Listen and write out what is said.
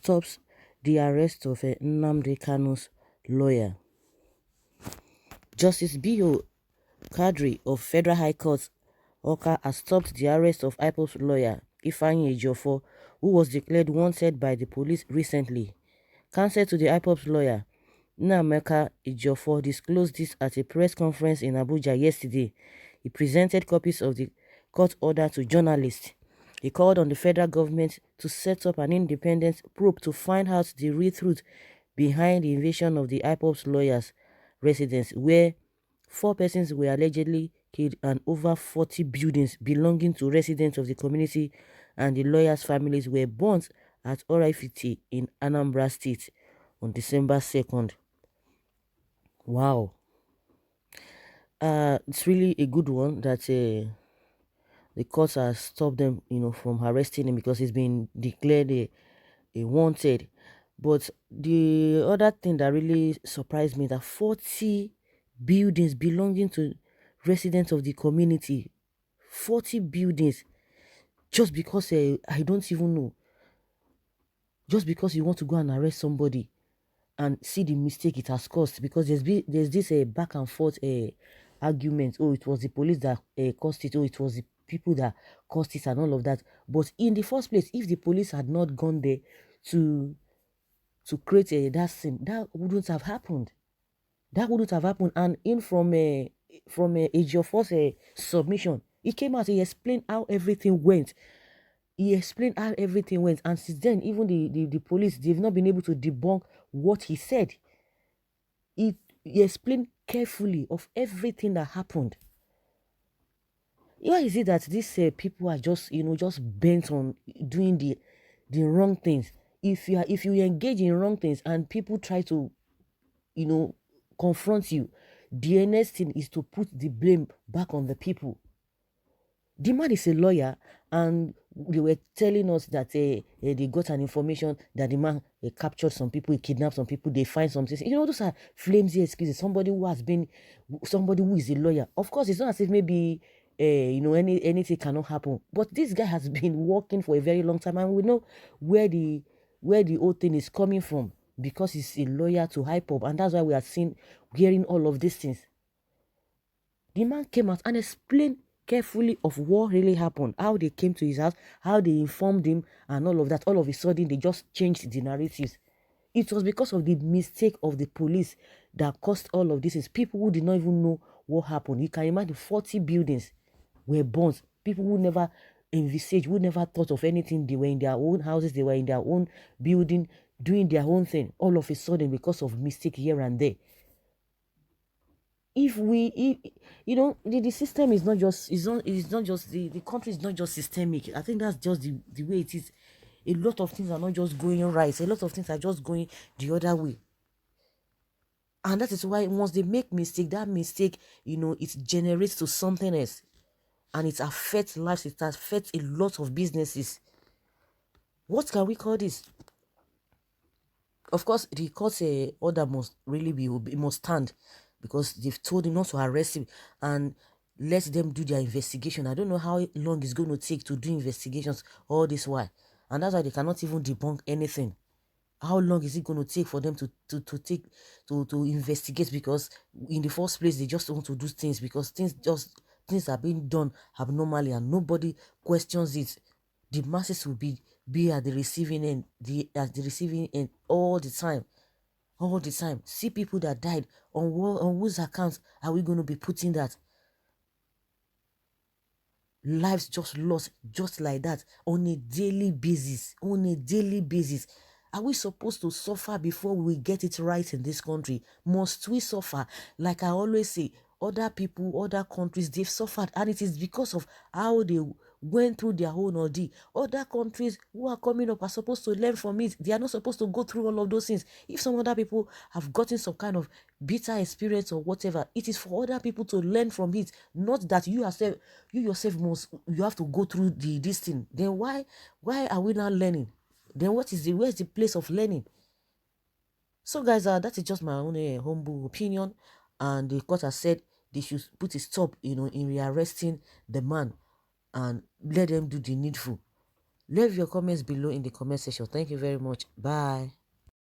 stops the arrest of Nnamdi Kanu's lawyer. Justice B.O. Kadri of Federal High Court, Oka, has stopped the arrest of IPOB's lawyer, Ifeanyi Ejiofor, who was declared wanted by the police recently. Counsel to the IPOB's lawyer, Nnamdi Ejiofor, disclosed this at a press conference in Abuja yesterday. He presented copies of the court order to journalists. He called on the federal government to set up an independent probe to find out the real truth behind the invasion of the IPOB's lawyer's residence, where 4 persons were allegedly killed and over 40 buildings belonging to residents of the community and the lawyers' families were burnt at Oraifite in Anambra State on December 2nd. Wow. It's really a good one that the courts has stopped them, from arresting him because he's been declared a wanted. But the other thing that really surprised me that 40 buildings belonging to residents of the community, 40 buildings, just because I don't even know, just because you want to go and arrest somebody and see the mistake it has caused, because there's this back and forth argument. Oh, it was the police that caused it. Oh, it was the people that caused it and all of that. But in the first place, if the police had not gone there to create that scene, that wouldn't have happened. That wouldn't have happened. And in from Ejiofor's submission, he came out, he explained how everything went. And since then, even the police, they've not been able to debunk what he said. He explained carefully of everything that happened. Why is it that these people are just bent on doing the wrong things? If you engage in wrong things and people try to confront you, the next thing is to put the blame back on the people. The man is a lawyer, and they were telling us that they got an information that the man captured some people, he kidnapped some people, they find some things. Those are flimsy excuses. Somebody who is a lawyer. Of course, it's not as if maybe anything cannot happen. But this guy has been working for a very long time, and we know where the whole thing is coming from, because he's a lawyer to IPOB, and that's why we are hearing all of these things. The man came out and explained carefully of what really happened, how they came to his house, how they informed him, and all of that. All of a sudden, they just changed the narratives. It was because of the mistake of the police that caused all of this. Is people who did not even know what happened. You can imagine 40 buildings were burnt. People who never envisaged, who never thought of anything. They were in their own houses, they were in their own building, doing their own thing. All of a sudden, because of mistake here and there. The system is not just, the country is not just systemic. I think that's just the way it is. A lot of things are not just going right. A lot of things are just going the other way. And that is why once they make mistake, that mistake, it generates to something else. And it affects lives, it affects a lot of businesses. What can we call this? Of course, the court's order must stand, because they've told him not to arrest him and let them do their investigation. I don't know how long it's going to take to do investigations all this while. And that's why they cannot even debunk anything. How long is it going to take for them to investigate? Because in the first place, they just want to do things because things are being done abnormally and nobody questions it. The masses will be at the receiving end, all the time. All the time. See people that died. On whose accounts are we going to be putting that? Lives just lost just like that on a daily basis. Are we supposed to suffer before we get it right in this country? Must we suffer? Like I always say, other people, other countries, they've suffered, and it is because of how they went through their own ordeal. Other countries who are coming up are supposed to learn from it. They are not supposed to go through all of those things. If some other people have gotten some kind of bitter experience or whatever, it is for other people to learn from it, not that you yourself you have to go through this thing. Then why are we not learning? Then where's the place of learning? So guys, that is just my own humble opinion, and the court has said they should put a stop, in rearresting the man and let them do the needful. Leave your comments below in the comment section. Thank you very much. Bye.